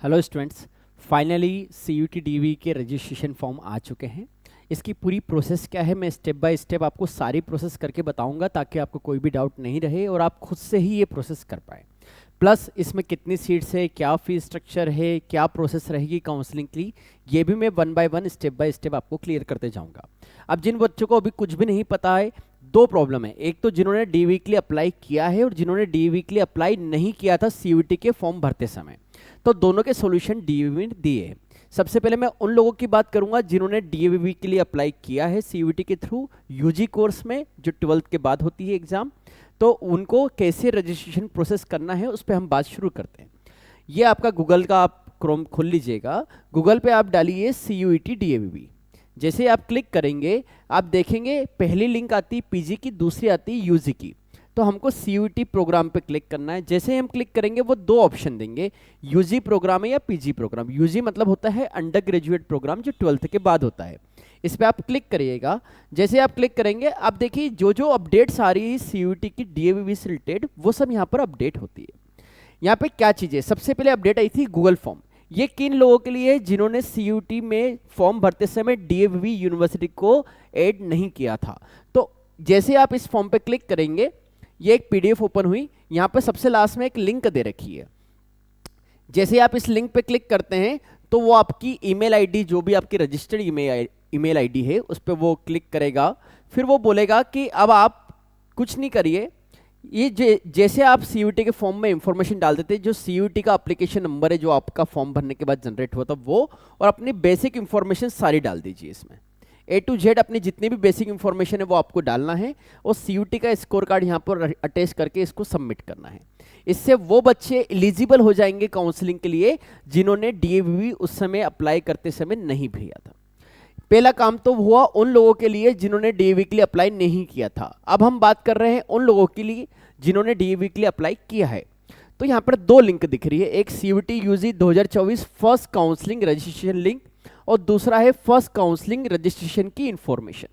Hello students, finally CUT DV के registration form आ चुके हैं। इसकी पूरी प्रोसेस क्या है, मैं स्टेप बाय स्टेप आपको सारी प्रोसेस करके बताऊंगा ताकि आपको कोई भी डाउट नहीं रहे और आप खुद से ही ये प्रोसेस कर पाए। प्लस इसमें कितनी सीट्स है, क्या फीस स्ट्रक्चर है, क्या प्रोसेस रहेगी काउंसलिंग की, ये भी मैं one by one step by step आपको क्लियर करते जाऊँगा। अब जिन बच्चों को अभी कुछ भी नहीं पता है, दो प्रॉब्लम है। एक तो जिन्होंने DV के लिए अप्लाई किया है और जिन्होंने DV के लिए अप्लाई नहीं किया था CUT के फॉर्म भरते समय, तो दोनों के सॉल्यूशन DV में दिए हैं। सबसे पहले मैं उन लोगों की बात करूंगा जिन्होंने DV के लिए अप्लाई किया है CUT के थ्रू UG कोर्स में, जो 12th के बाद होती है एग्जाम, तो उनको कैसे रजिस्ट्रेशन प्रोसेस करना है उस पर हम बात शुरू करते हैं। ये आपका गूगल का आप क्रोम खोल लीजिएगा, गूगल पे आप डालिए CUT DAVV। जैसे आप क्लिक करेंगे आप देखेंगे पहली लिंक आती है PG की, दूसरी आती है UG की। तो हमको CUT प्रोग्राम पे क्लिक करना है। जैसे ही हम क्लिक करेंगे वो दो ऑप्शन देंगे, UG प्रोग्राम है या PG प्रोग्राम। UG मतलब होता है अंडर ग्रेजुएट प्रोग्राम, जो 12th के बाद होता है। इस पर आप क्लिक करिएगा। जैसे आप क्लिक करेंगे आप देखिए जो जो अपडेट्स आ रही है CUT की DAVV से रिलेटेड, वो सब यहाँ पर अपडेट होती है। यहाँ पे क्या चीज़ें, सबसे पहले अपडेट आई थी गूगल फॉर्म। ये किन लोगों के लिए, जिन्होंने CUT में फॉर्म भरते समय DAVV यूनिवर्सिटी को ऐड नहीं किया था। तो जैसे आप इस फॉर्म पे क्लिक करेंगे, ये एक PDF ओपन हुई, यहाँ पे सबसे लास्ट में एक लिंक दे रखी है। जैसे आप इस लिंक पे क्लिक करते हैं तो वो आपकी ईमेल आईडी, जो भी आपकी रजिस्टर्ड ईमेल आईडी है, उस पर वो क्लिक करेगा। फिर वो बोलेगा कि अब आप कुछ नहीं करिए, ये जैसे आप CUT के फॉर्म में इंफॉर्मेशन डाल देते हैं, जो CUT का एप्लीकेशन नंबर है जो आपका फॉर्म भरने के बाद जनरेट हुआ था वो, और अपनी बेसिक इंफॉर्मेशन सारी डाल दीजिए। इसमें A to Z अपनी जितनी भी बेसिक इंफॉर्मेशन है वो आपको डालना है और CUT का स्कोर कार्ड यहाँ पर अटैच करके इसको सबमिट करना है। इससे वो बच्चे एलिजिबल हो जाएंगे काउंसलिंग के लिए जिन्होंने DAVV उस समय अप्लाई करते समय नहीं भेजा था। पहला काम तो हुआ उन लोगों के लिए जिन्होंने DAVV के लिए अप्लाई नहीं किया था। अब हम बात कर रहे हैं उन लोगों के लिए जिन्होंने DAVV के लिए अप्लाई किया है। तो यहाँ पर दो लिंक दिख रही है, एक CUT UG 2024 first counselling registration link और दूसरा है फर्स्ट काउंसलिंग रजिस्ट्रेशन की इंफॉर्मेशन।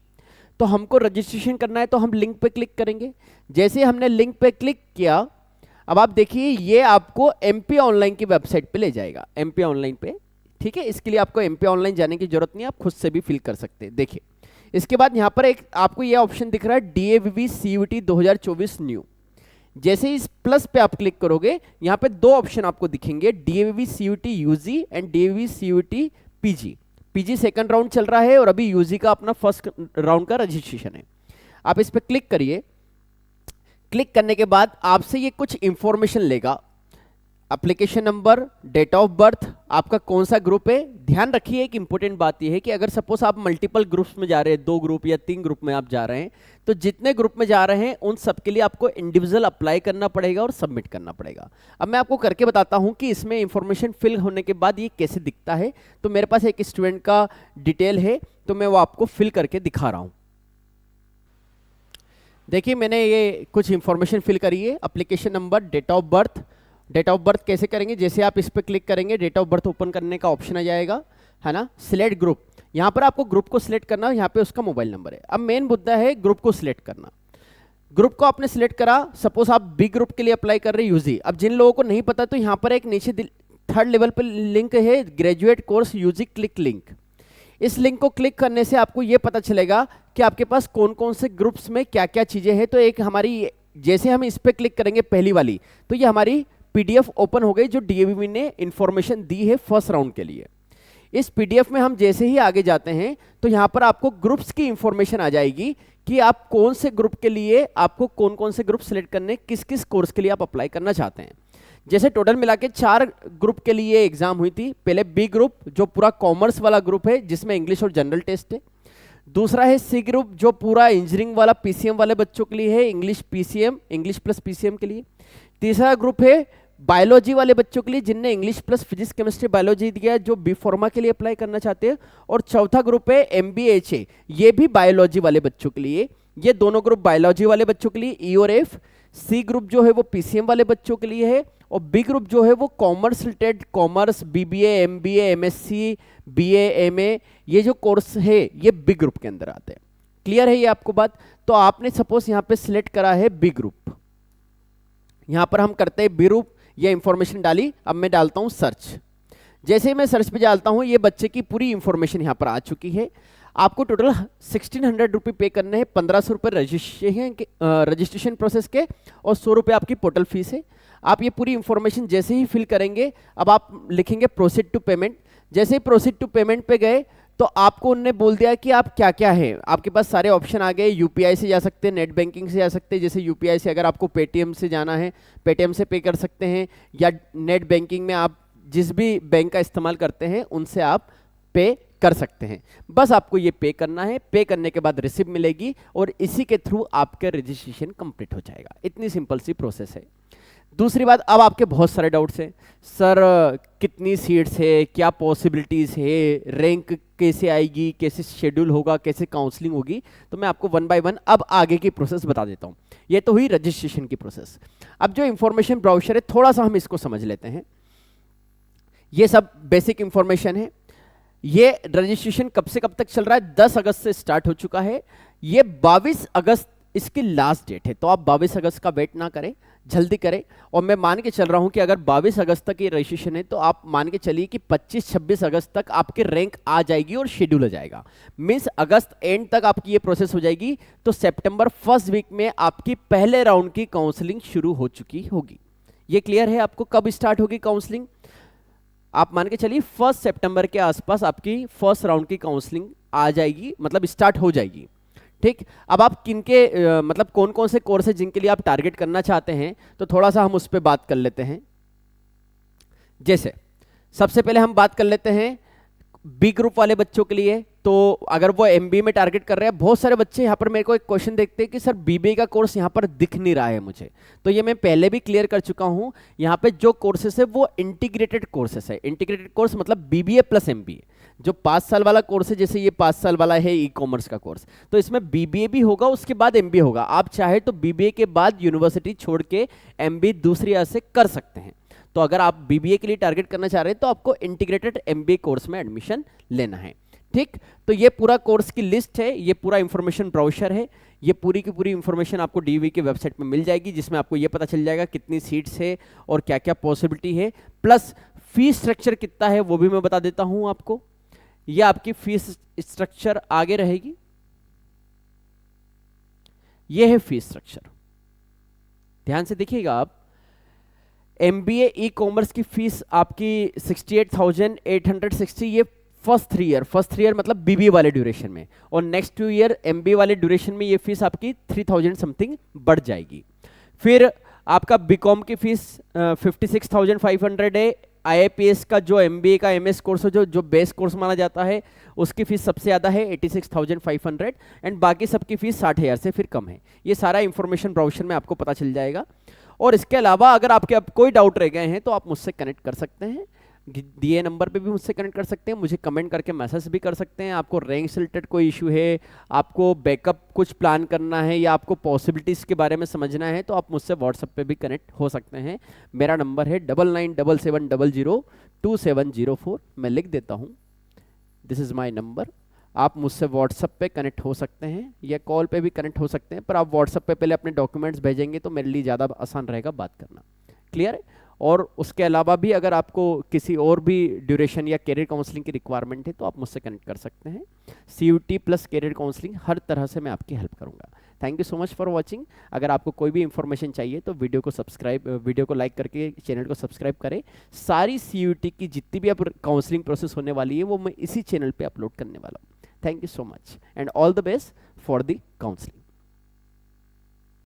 तो हमको रजिस्ट्रेशन करना है तो हम लिंक पे क्लिक करेंगे। जैसे हमने लिंक पे क्लिक किया, अब आप देखिए ये आपको MP ऑनलाइन की वेबसाइट पे ले जाएगा, MP ऑनलाइन पे। ठीक है, इसके लिए आपको MP ऑनलाइन जाने की जरूरत नहीं है, आप खुद से भी फिल कर सकते हैं। देखिए इसके बाद यहाँ पर एक आपको ये ऑप्शन दिख रहा है DAVV CUT 2024 न्यू। जैसे इस प्लस पे आप क्लिक करोगे, यहाँ पे दो ऑप्शन आपको दिखेंगे, DAVV CUT UG and DAVV CUT PG। PG second round चल रहा है और अभी UG का अपना फर्स्ट राउंड का रजिस्ट्रेशन है। आप इस पे क्लिक करिए। क्लिक करने के बाद आपसे ये कुछ इंफॉर्मेशन लेगा, application number, date of birth, आपका कौन सा ग्रुप है। ध्यान रखिए एक इंपॉर्टेंट बात यह है कि अगर सपोज आप मल्टीपल ग्रुप्स में जा रहे हैं, 2 ग्रुप या 3 ग्रुप में आप जा रहे हैं, तो जितने ग्रुप में जा रहे हैं उन सब के लिए आपको इंडिविजुअल अप्लाई करना पड़ेगा और सबमिट करना पड़ेगा। अब मैं आपको करके बताता हूं कि इसमें इंफॉर्मेशन फिल होने के बाद ये कैसे दिखता है। तो मेरे पास एक स्टूडेंट का डिटेल है, तो मैं वो आपको फिल करके दिखा रहा हूं। देखिए मैंने ये कुछ इंफॉर्मेशन फिल करी है, application number, date of birth. Date of birth कैसे करेंगे, जैसे आप इस पर क्लिक करेंगे डेट ऑफ बर्थ ओपन करने का ऑप्शन आ जाएगा, है ना। सिलेक्ट ग्रुप, यहाँ पर आपको ग्रुप को सिलेक्ट करना, यहाँ पे उसका मोबाइल नंबर है। अब मेन मुद्दा है ग्रुप को सिलेक्ट करना। ग्रुप को आपने सिलेक्ट करा, सपोज आप बी ग्रुप के लिए अप्लाई कर रहे हैं UG। अब जिन लोगों को नहीं पता तो यहाँ पर एक नीचे 3rd लेवल पर लिंक है, graduate course UG click link. इस लिंक को क्लिक करने से आपको ये पता चलेगा कि आपके पास कौन कौन से ग्रुप्स में क्या क्या चीजें हैं। तो एक हमारी, जैसे हम इस पर क्लिक करेंगे पहली वाली, तो ये हमारी PDF ओपन हो गई जो DAVV ने इंफॉर्मेशन दी है फर्स्ट राउंड के लिए। इस PDF में हम जैसे ही आगे जाते हैं तो यहाँ पर आपको ग्रुप्स की इंफॉर्मेशन आ जाएगी कि आप कौन से ग्रुप के लिए, आपको कौन कौन से ग्रुप सिलेक्ट करने, किस किस कोर्स के लिए आप अप्लाई करना चाहते हैं। जैसे टोटल मिला के 4 ग्रुप के लिए एग्जाम हुई थी। पहले बी ग्रुप जो पूरा कॉमर्स वाला ग्रुप है जिसमें इंग्लिश और जनरल टेस्ट है। दूसरा है सी ग्रुप जो पूरा इंजीनियरिंग वाला PCM वाले बच्चों के लिए है, English PCM, English plus PCM के लिए। तीसरा ग्रुप है बायोलॉजी वाले बच्चों के लिए जिनने English plus physics chemistry biology दिया, जो बी फार्मा के लिए अप्लाई करना चाहते हैं। और चौथा ग्रुप है MBHA, ये भी बायोलॉजी वाले बच्चों के लिए। ये दोनों ग्रुप बायोलॉजी वाले बच्चों के लिए E और F। सी ग्रुप जो है वो PCM वाले बच्चों के लिए है और बी ग्रुप जो है वो commerce related, commerce, BBA, MBA, MSc, BA, MA, ये जो कोर्स है ये बी ग्रुप के अंदर आते हैं। क्लियर है ये आपको बात। तो आपने सपोज यहाँ पे सिलेक्ट करा है बी ग्रुप, यहाँ पर हम करते हैं बी ग्रुप, ये इंफॉर्मेशन डाली। अब मैं डालता हूँ सर्च। जैसे ही मैं सर्च पे डालता हूँ ये बच्चे की पूरी इंफॉर्मेशन यहाँ पर आ चुकी है। आपको टोटल 1600 रुपये पे करने हैं, 1500 रुपये रजिस्ट्रेशन प्रोसेस के और 100 रुपये आपकी पोर्टल फीस है। आप ये पूरी इंफॉर्मेशन जैसे ही फिल करेंगे, अब आप लिखेंगे प्रोसीड टू पेमेंट। जैसे ही प्रोसीड टू पेमेंट पे गए तो आपको उन्होंने बोल दिया कि आप क्या क्या है, आपके पास सारे ऑप्शन आ गए। यूपीआई से जा सकते हैं, नेट बैंकिंग से जा सकते हैं। जैसे यूपीआई से अगर आपको पेटीएम से जाना है, पेटीएम से पे कर सकते हैं, या नेट बैंकिंग में आप जिस भी बैंक का इस्तेमाल करते हैं उनसे आप पे कर सकते हैं। बस आपको ये पे करना है, पे करने के बाद रिसिप्ट मिलेगी और इसी के थ्रू आपका रजिस्ट्रेशन कंप्लीट हो जाएगा। इतनी सिंपल सी प्रोसेस है। दूसरी बात, अब आपके बहुत सारे डाउट्स हैं, सर कितनी सीट्स है, क्या पॉसिबिलिटीज है, रैंक कैसे आएगी, कैसे शेड्यूल होगा, कैसे काउंसलिंग होगी। तो मैं आपको वन बाय वन अब आगे की प्रोसेस बता देता हूँ। ये तो हुई रजिस्ट्रेशन की प्रोसेस। अब जो इंफॉर्मेशन ब्राउचर है थोड़ा सा हम इसको समझ लेते हैं। ये सब बेसिक इंफॉर्मेशन है। ये रजिस्ट्रेशन कब से कब तक चल रहा है? 10 अगस्त से स्टार्ट हो चुका है। ये 22 अगस्त इसकी लास्ट डेट है, तो आप 22 अगस्त का वेट ना करें, जल्दी करें। और मैं मान के चल रहा हूं कि अगर 22 अगस्त तक ये रजिस्ट्रेशन है तो आप मान के चलिए कि 25-26 अगस्त तक आपके रैंक आ जाएगी और शेड्यूल हो जाएगा। मींस अगस्त एंड तक आपकी ये प्रोसेस हो जाएगी, तो सितंबर फर्स्ट वीक में आपकी पहले राउंड की काउंसलिंग शुरू हो चुकी होगी। ये क्लियर है आपको कब स्टार्ट होगी काउंसलिंग? आप मान के चलिए 1 सितंबर के आसपास आपकी फर्स्ट राउंड की काउंसलिंग आ जाएगी, मतलब स्टार्ट हो जाएगी। ठीक, अब आप किनके मतलब कौन कौन से कोर्स है जिनके लिए आप टारगेट करना चाहते हैं, तो थोड़ा सा हम उस पर बात कर लेते हैं। जैसे सबसे पहले हम बात कर लेते हैं बी ग्रुप वाले बच्चों के लिए। तो अगर वो एमबीए में टारगेट कर रहे हैं, बहुत सारे बच्चे यहाँ पर मेरे को एक क्वेश्चन देखते हैं कि सर बीबीए का कोर्स यहाँ पर दिख नहीं रहा है मुझे। तो ये मैं पहले भी क्लियर कर चुका हूँ, यहाँ पे जो कोर्सेस है वो इंटीग्रेटेड कोर्सेस है। इंटीग्रेटेड कोर्स मतलब बीबीए प्लस एमबीए। जो 5 साल वाला कोर्स है, जैसे ये 5 साल वाला है ई कॉमर्स का कोर्स, तो इसमें बीबीए भी होगा, उसके बाद एमबीए होगा। आप चाहे तो बीबीए के बाद यूनिवर्सिटी छोड़ के एमबीए दूसरी जगह से कर सकते हैं। तो अगर आप बीबीए के लिए टारगेट करना चाह रहे हैं तो आपको इंटीग्रेटेड एमबीए कोर्स में एडमिशन लेना है। ठीक, तो ये पूरा कोर्स की लिस्ट है, ये पूरा इंफॉर्मेशन ब्राउचर है। ये पूरी की पूरी इंफॉर्मेशन आपको डीवी की वेबसाइट में मिल जाएगी, जिसमें आपको ये पता चल जाएगा कितनी सीट्स है और क्या क्या पॉसिबिलिटी है, प्लस फीस स्ट्रक्चर कितना है वो भी मैं बता देता हूं आपको। ये आपकी फीस स्ट्रक्चर आगे रहेगी, ये है फीस स्ट्रक्चर, ध्यान से देखिएगा आप। एमबीए ई कॉमर्स की फीस आपकी 68,860, ये फर्स्ट 3 ईयर मतलब बीबीए वाले ड्यूरेशन में, और नेक्स्ट 2 ईयर एमबीए वाले ड्यूरेशन में ये फीस आपकी 3000 समथिंग बढ़ जाएगी। फिर आपका बीकॉम की फीस 56,500 है। आईआईपीएस का जो एमबीए का एमएस कोर्स है, जो बेस कोर्स माना जाता है, उसकी फीस सबसे ज़्यादा है 86,500, एंड बाकी सबकी फीस 60,000 से फिर कम है। ये सारा इंफॉर्मेशन ब्राउचर में आपको पता चल जाएगा। और इसके अलावा अगर आपके अब कोई डाउट रह गए हैं तो आप मुझसे कनेक्ट कर सकते हैं, दिए नंबर पे भी मुझसे कनेक्ट कर सकते हैं, मुझे कमेंट करके मैसेज भी कर सकते हैं। आपको रैंक से रिलेटेड कोई इशू है, आपको बैकअप कुछ प्लान करना है, या आपको पॉसिबिलिटीज़ के बारे में समझना है, तो आप मुझसे व्हाट्सएप पे भी कनेक्ट हो सकते हैं। मेरा नंबर है 9977002704, मैं लिख देता हूँ, दिस इज़ माई नंबर। आप मुझसे व्हाट्सएप पे कनेक्ट हो सकते हैं या कॉल पे भी कनेक्ट हो सकते हैं, पर आप व्हाट्सएप पे पहले अपने डॉक्यूमेंट्स भेजेंगे तो मेरे लिए ज़्यादा आसान रहेगा बात करना। क्लियर है? और उसके अलावा भी अगर आपको किसी और भी ड्यूरेशन या कैरियर काउंसलिंग की रिक्वायरमेंट है तो आप मुझसे कनेक्ट कर सकते हैं। सीयूटी प्लस कैरियर काउंसलिंग, हर तरह से मैं आपकी हेल्प करूंगा। Thank you so much for watching. अगर आपको कोई भी इंफॉर्मेशन चाहिए तो वीडियो को लाइक करके चैनल को सब्सक्राइब करें। सारी सीयूटी की जितनी भी अब काउंसलिंग प्रोसेस होने वाली है वो मैं इसी चैनल पर अपलोड करने वाला हूँ। Thank you so much and all the best for the counselling.